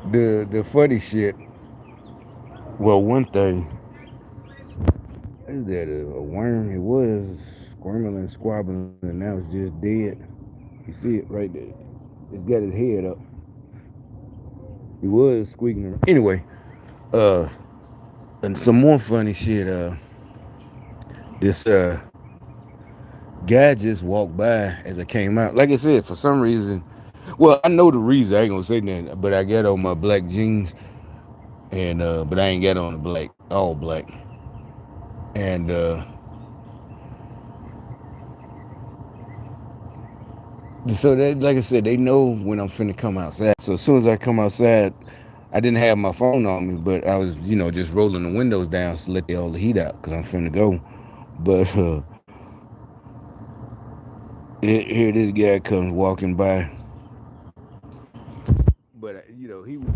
The funny shit. Well, one thing is that a worm. It was squirming and squabbling, and now it's just dead. You see it right there. It's got his head up. He was squeaking around. Anyway, uh, and some more funny shit. This guy just walked by as I came out. Like I said, for some reason, well, I know the reason. I ain't gonna say nothing, but I got on my black jeans, and but I ain't got on the black, all black, and so they, like I said, they know when I'm finna come outside. So as soon as I come outside, I didn't have my phone on me, but I was, just rolling the windows down to let all the heat out because I'm finna go. But here this guy comes walking by, but he was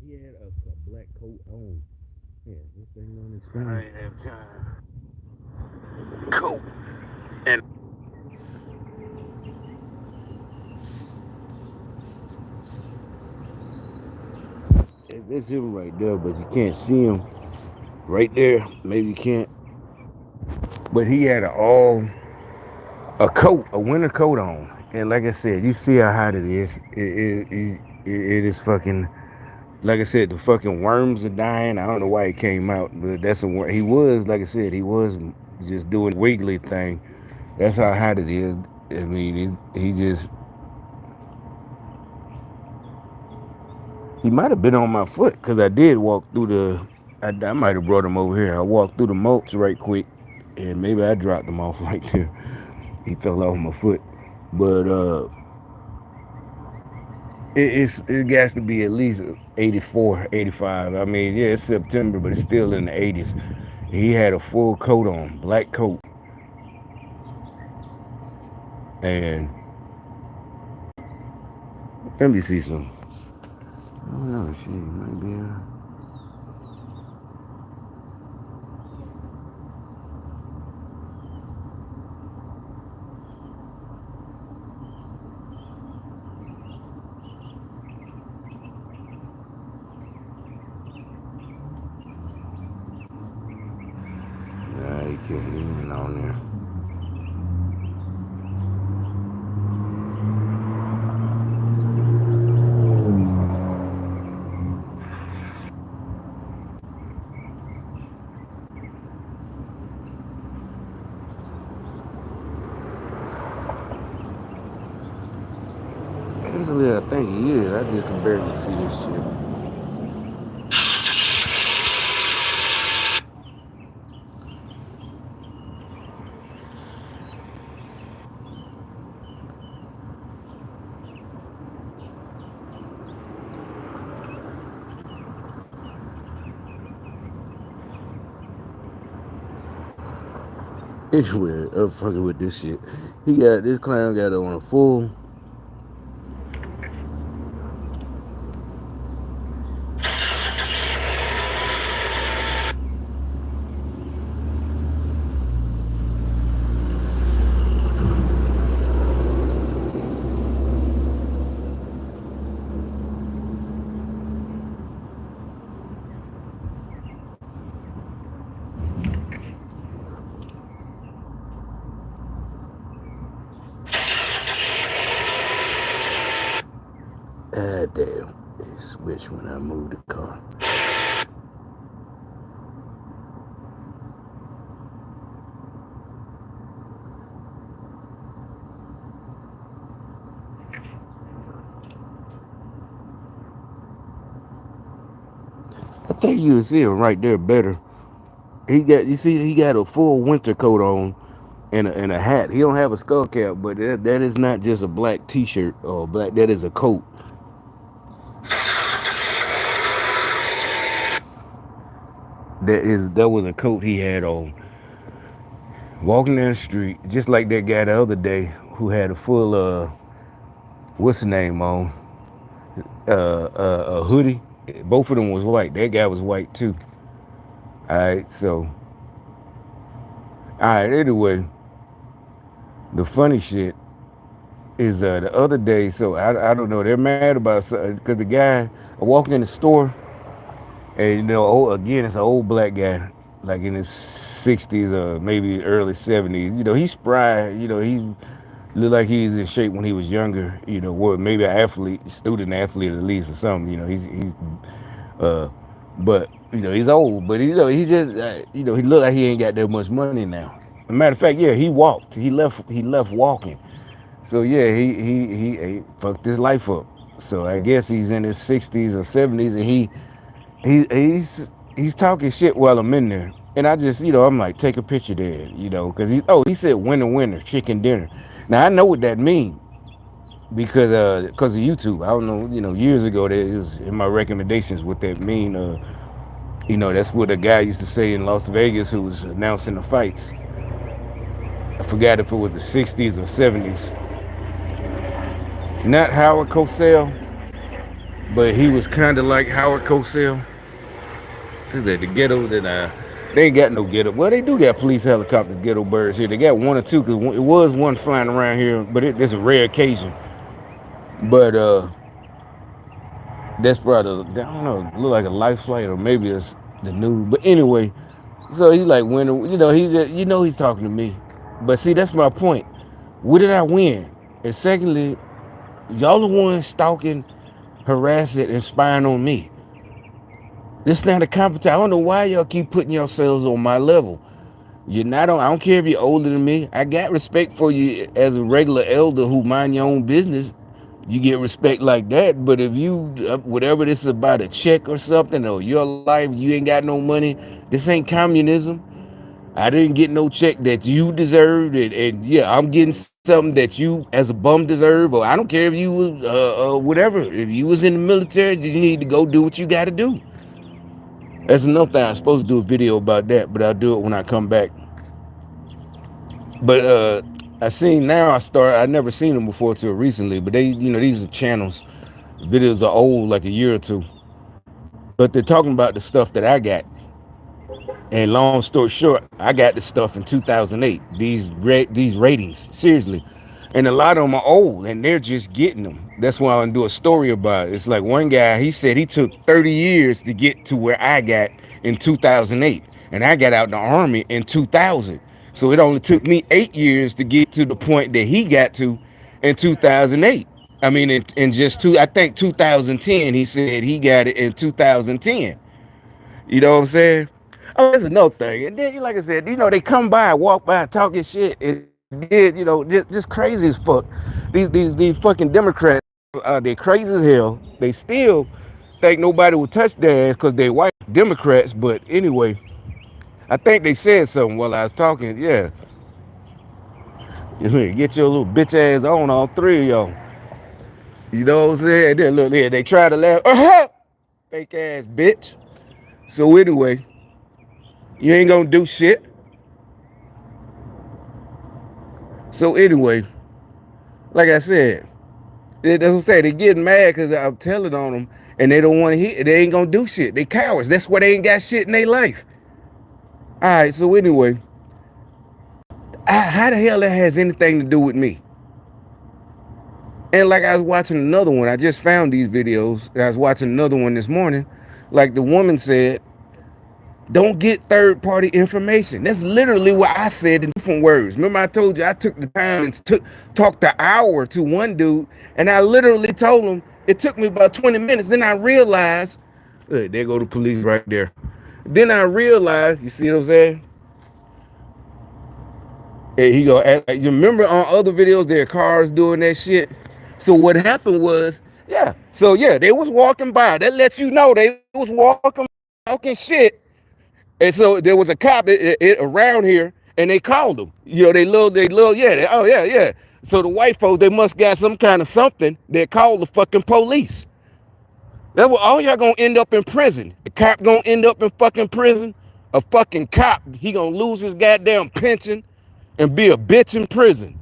he had a black coat on. Yeah, this thing don't explain. I ain't have time. Coat. And it's him right there, but you can't see him right there. Maybe you can't. But he had a coat, a winter coat on. And like I said, you see how hot it is. It is fucking. Like I said, the fucking worms are dying. I don't know why he came out, but that's a worm. He was, like I said, he was just doing the wiggly thing. That's how hot it is. I mean, he just he might have been on my foot because I did walk through the. I might have brought him over here. I walked through the mulch right quick, and maybe I dropped him off right there. He fell off my foot, but it has to be at least 84, 85. I mean, yeah, it's September, but it's still in the 80s. He had a full coat on, black coat, and let me see some. Oh shit, might be. Nah, he can't even on there. Actually, I think he is. I just can barely see this shit. Anyway, I'm fucking with this shit. This clown got on a full. Ah, damn. It switched when I moved the car. think you see him right there better. You see, he got a full winter coat on and a hat. He don't have a skull cap, but that is not just a black T-shirt or black. That is a coat. That was a coat he had on. Walking down the street, just like that guy the other day who had a full what's the name on a hoodie. Both of them was white. That guy was white too. All right, so all right. Anyway, the funny shit is the other day. So I don't know. They're mad about because the guy walking in the store, and again it's an old black guy, like in his 60s or maybe early 70s. He's spry. He looked like he was in shape when he was younger. Maybe an athlete, student athlete at least or something. He's uh, but he's old. But he just he looked like he ain't got that much money now. As a matter of fact, yeah, he walked. He left walking. So yeah, he fucked his life up. So I guess he's in his 60s or 70s, and he's talking shit while I'm in there. And I just, I'm like, take a picture there, because he said winner, chicken dinner. Now I know what that means because of YouTube. I don't know, years ago that it was in my recommendations what that mean. That's what a guy used to say in Las Vegas who was announcing the fights. I forgot if it was the 60s or 70s. Not Howard Cosell, but he was kind of like Howard Cosell. Is that the ghetto that they ain't got no ghetto. Well, they do got police helicopters, ghetto birds here. They got one or two because it was one flying around here, but it's a rare occasion. But that's probably I don't know, look like a life flight or maybe it's the new. But anyway, so he's like winning. He's just, he's talking to me. But see, that's my point. What did I win? And secondly, y'all the ones stalking, harassing, and spying on me. This not a competition. I don't know why y'all keep putting yourselves on my level. You're not on. I don't care if you're older than me. I got respect for you as a regular elder who mind your own business. You get respect like that. But if you, whatever this is about, a check or something, or your life, you ain't got no money. This ain't communism. I didn't get no check that you deserved, and yeah, I'm getting something that you as a bum deserve. Or I don't care if you was whatever. If you was in the military, you need to go do what you got to do. That's another thing. I'm supposed to do a video about that, but I'll do it when I come back. But I seen now. I never seen them before till recently. But they, these are channels. Videos are old, like a year or two. But they're talking about the stuff that I got. And long story short, I got the stuff in 2008. These ratings, seriously, and a lot of them are old, and they're just getting them. That's why I'm gonna do a story about it. It's like one guy. He said he took 30 years to get to where I got in 2008, and I got out in the army in 2000. So it only took me 8 years to get to the point that he got to in 2008. I mean, in just I think 2010. He said he got it in 2010. You know what I'm saying? Oh, that's another thing. And then, like I said, they come by, walk by, talking shit, and did, just crazy as fuck. These fucking Democrats, they crazy as hell. They still think nobody would touch their ass because they white Democrats. But anyway, I think they said something while I was talking. Yeah, get your little bitch ass on, all three of y'all. You know what I'm saying? Then look, yeah, they try to laugh. Fake ass bitch. So anyway, you ain't gonna do shit. So anyway, like I said, that's what I'm saying. They getting mad because I'm telling on them, and they don't want to hear. They ain't gonna do shit. They cowards. That's why they ain't got shit in their life. All right. So anyway, how the hell that has anything to do with me? And like I was watching another one. I just found these videos. I was watching another one this morning. Like the woman said, don't get third-party information. That's literally what I said in different words. Remember I told you I took the time and talked an hour to one dude, and I literally told him it took me about 20 minutes. Then I realized, there go the police right there. Then I realized, you see what I'm saying? And he go, you remember on other videos, there are cars doing that shit? So what happened was, yeah. So yeah, they was walking by. That lets you know they was walking talking shit. And so there was a cop around here, and they called him. You know, yeah, oh yeah, yeah. So the white folks, they must got some kind of something. They called the fucking police. That's what all y'all gonna end up in prison. The cop gonna end up in fucking prison. A fucking cop, he gonna lose his goddamn pension and be a bitch in prison.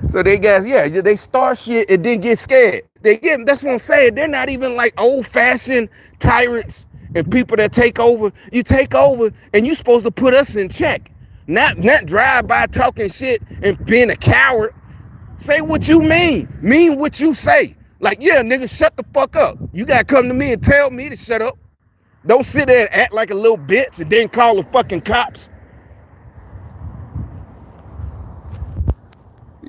So they guys, yeah, they start shit and then get scared. That's what I'm saying. They're not even like old-fashioned tyrants and people that take over. You take over and you supposed to put us in check. Not drive by talking shit and being a coward. Say what you mean what you say. Like, yeah, nigga, shut the fuck up. You gotta come to me and tell me to shut up. Don't sit there and act like a little bitch and then call the fucking cops.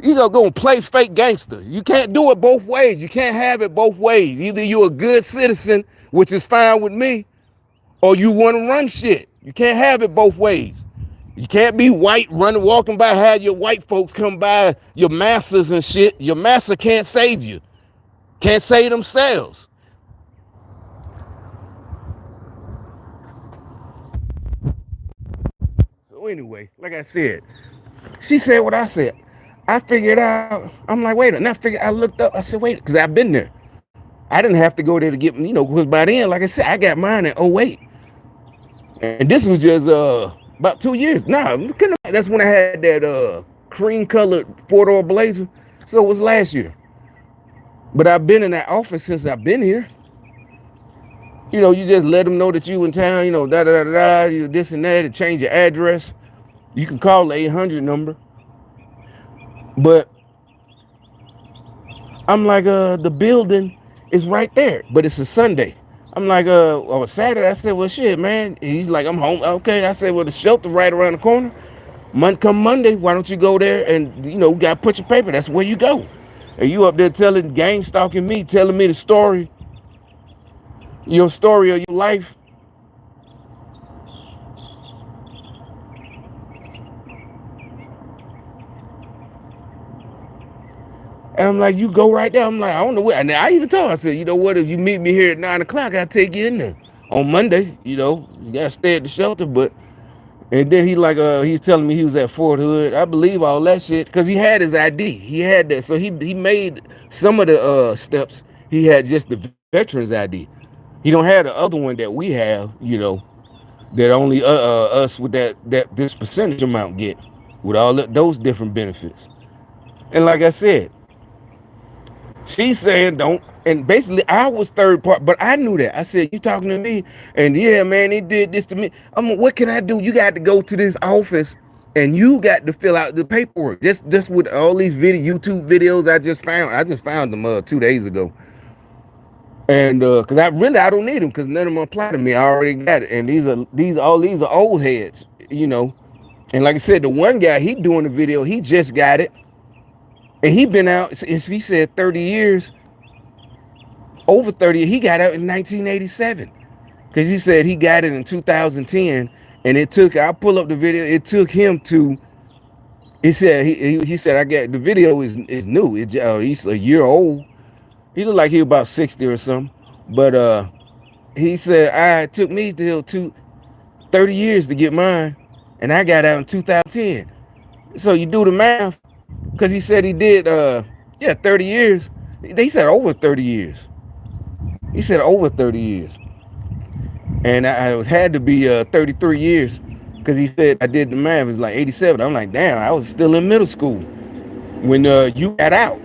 You gonna go and play fake gangster. You can't do it both ways. You can't have it both ways. Either you're a good citizen, which is fine with me, or you want to run shit. You can't have it both ways. You can't be white, walking by, have your white folks come by, your masters and shit. Your master can't save you. Can't save themselves. So anyway, like I said, she said what I said. I figured out, I'm like, wait a minute. I looked up, I said, wait, because I've been there. I didn't have to go there to get, because by then, like I said, I got mine in '08. And this was just about 2 years. Nah, that's when I had that cream colored 4-door Blazer. So it was last year. But I've been in that office since I've been here. You just let them know that you in town, this and that, and change your address. You can call the 800 number. But I'm like, the building is right there, but it's a Sunday. I'm like, on Saturday, I said, well, shit, man. He's like, I'm home. Okay. I said, well, the shelter right around the corner. Come Monday, why don't you go there and, you got to put your paper. That's where you go. And you up there gang stalking me, telling me the story, your story of your life. And I'm like, you go right there. I'm like, I don't know what. And I even told her, I said, you know what? If you meet me here at 9 o'clock, I'll take you in there on Monday. You got to stay at the shelter. And then he's telling me he was at Fort Hood. I believe all that shit because he had his ID. He had that. So he made some of the steps. He had just the veterans ID. He don't have the other one that we have, that only us with this percentage amount get with all those different benefits. And like I said, she's saying don't, and basically I was third part, but I knew that. I said, you talking to me? And yeah, man, he did this to me. What can I do? You got to go to this office and you got to fill out the paperwork. This with all these YouTube videos I just found them 2 days ago. And because I don't need them because none of them apply to me. I already got it. And these are old heads, And like I said, the one guy, he doing the video, he just got it. And he been out, he said 30 years, over 30, he got out in 1987. Because he said he got it in 2010. And I'll pull up the video, it took him to, he said, I got, the video is new. He's a year old. He looked like he was about 60 or something. But he said, it took me till 30 years to get mine. And I got out in 2010. So you do the math. Because he said he did, 30 years. They said over 30 years. He said over 30 years. And I had to be 33 years. Because he said I did the math. It was like 87. I'm like, damn, I was still in middle school when you got out.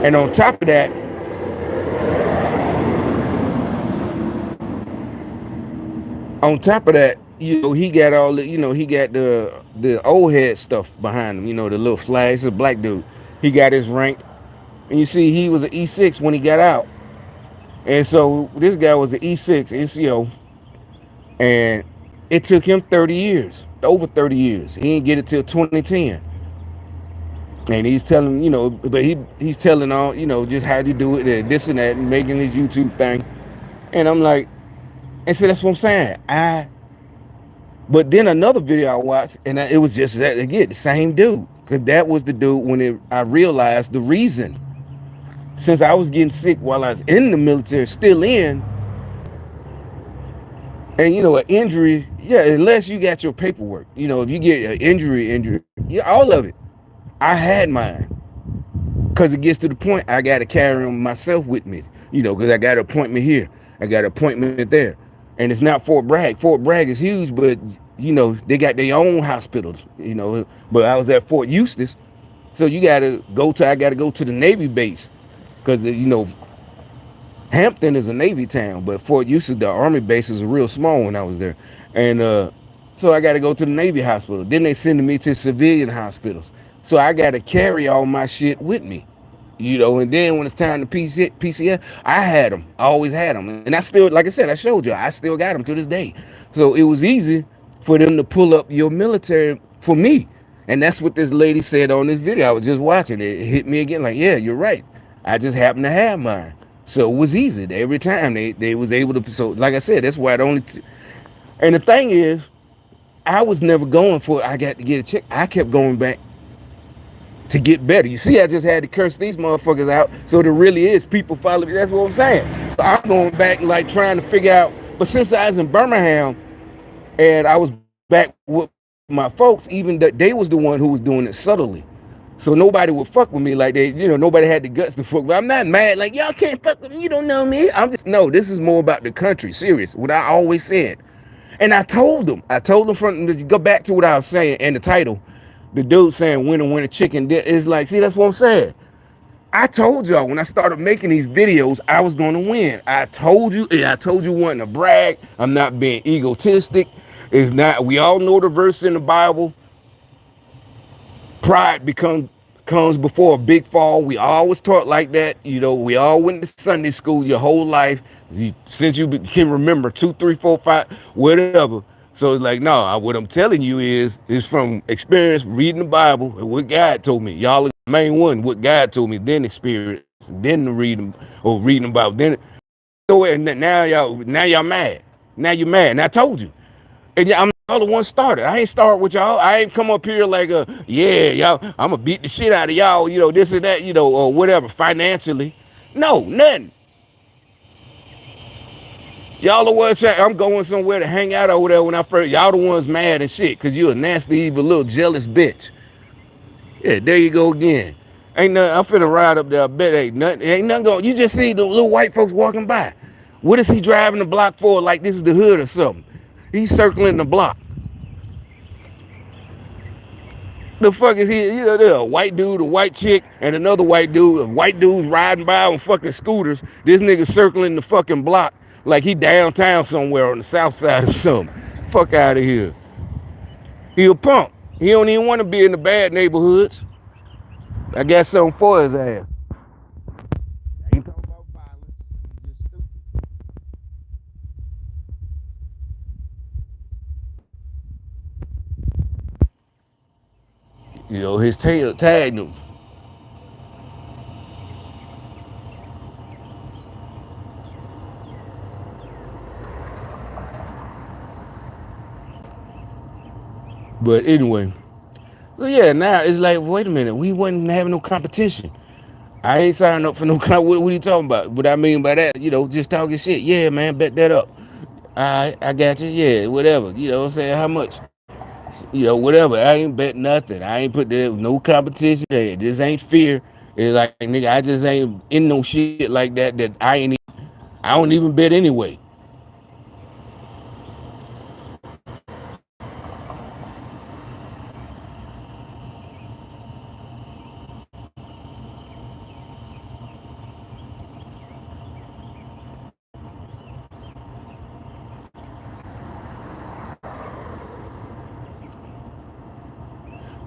And on top of that, he got all the, he got the old head stuff behind him, the little flags, a black dude. He got his rank. And you see, he was an E6 when he got out. And so this guy was an E6 NCO. And it took him 30 years, over 30 years. He didn't get it till 2010. And he's telling, but he's telling all, just how to do it, and this and that, and making his YouTube thing. And I'm like, and so that's what I'm saying. But then another video I watched, and it was just that again, the same dude. Cause that was the dude I realized the reason. Since I was getting sick while I was in the military, still in, and an injury, yeah, unless you got your paperwork, if you get an injury, yeah, all of it. I had mine. Cause it gets to the point I gotta carry them myself with me, cause I got an appointment here, I got an appointment there. And it's not Fort Bragg. Fort Bragg is huge, but they got their own hospitals, But I was at Fort Eustis, so I gotta go to the Navy base. Cause Hampton is a Navy town, but Fort Eustis, the Army base, is real small when I was there. And so I got to go to the Navy hospital. Then they sending me to civilian hospitals. So I got to carry all my shit with me. And then when it's time to PCS, I had them. I always had them. And I still, like I said, I showed you, I still got them to this day. So it was easy for them to pull up your military for me. And that's what this lady said on this video. I was just watching it. It hit me again like, yeah, you're right. I just happened to have mine. So it was easy. Every time they was able to. So like I said, that's why and the thing is, I was never going for it. I got to get a check. I kept going back to get better. You see, I just had to curse these motherfuckers out. So there really is people following me. That's what I'm saying. So I'm going back like trying to figure out. But since I was in Birmingham and I was back with my folks, even they was the one who was doing it subtly. So nobody would fuck with me like nobody had the guts to fuck. But I'm not mad. Like, y'all can't fuck with me. You don't know me. No, this is more about the country. Serious. What I always said. And I told them from to go back to what I was saying and the title. The dude saying winner chicken is like, see, that's what I'm saying. I told y'all when I started making these videos, I was gonna win. I told you, and I told you wasn't to brag. I'm not being egotistic. It's not, we all know the verse in the Bible. Pride comes before a big fall. We always taught like that. We all went to Sunday school your whole life. Since you can remember 2, 3, 4, 5, whatever. So it's like, no, what I'm telling you is from experience reading the Bible and what God told me. Y'all are the main one, what God told me, then experience, then the reading the Bible. Then and now y'all mad. Now you're mad. And I told you. And I'm the one started. I ain't start with y'all. I ain't come up here like yeah, y'all, I'm gonna beat the shit out of y'all, this and that, or whatever, financially. No, nothing. Y'all the ones I'm going somewhere to hang out over there when I first, y'all the ones mad and shit, cause you a nasty, evil, little jealous bitch. Yeah, there you go again. Ain't nothing, I'm finna ride up there, I bet ain't nothing going, you just see the little white folks walking by. What is he driving the block for like this is the hood or something? He's circling the block. The fuck is he? There's a white dude, a white chick, and another white dude. White dudes riding by on fucking scooters. This nigga circling the fucking block like he downtown somewhere on the south side or something. Fuck out of here. He a punk. He don't even want to be in the bad neighborhoods. I got something for his ass. I ain't talking about violence. He's just stupid. His tail tagged him. But anyway, so yeah, now it's like, wait a minute, we wasn't having no competition. I ain't signed up for no what are you talking about? What I mean by that, just talking shit. Yeah, man, bet that up. I got you. Yeah, whatever. What I'm saying, how much? Whatever. I ain't bet nothing. I ain't put there no competition. Hey, this ain't fear. It's like, nigga, I just ain't in no shit like that I don't even bet anyway.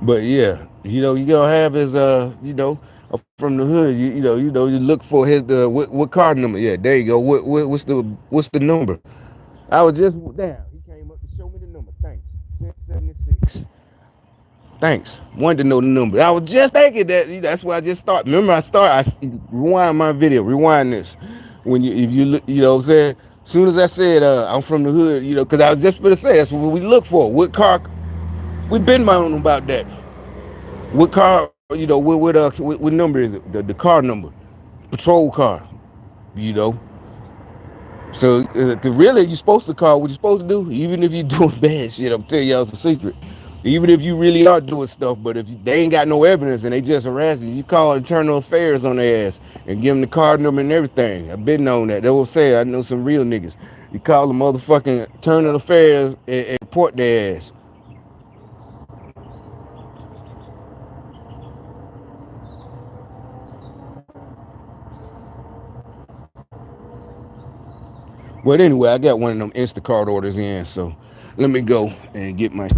But yeah, you gonna have his from the hood, you look for his what card number? Yeah, there you go. What's the number? I was just down. He came up to show me the number. Thanks. 1076. Thanks. Wanted to know the number. I was just thinking that's why I just start. Remember, I rewind my video. Rewind this. If you look, what I'm saying. As soon as I said I'm from the hood, because I was just gonna say that's what we look for. What car? We been moaning about that. What car? What number is it? The car number, patrol car. You know. So really, you're supposed to call what you're supposed to do, even if you're doing bad shit. I'm telling y'all, it's a secret. Even if you really are doing stuff, but if they ain't got no evidence and they just harassing you, you call internal affairs on their ass and give them the card number and everything. I've been on that. They will say I know some real niggas. You call the motherfucking internal affairs and report their ass. But anyway, I got one of them Instacart orders in, so let me go and get my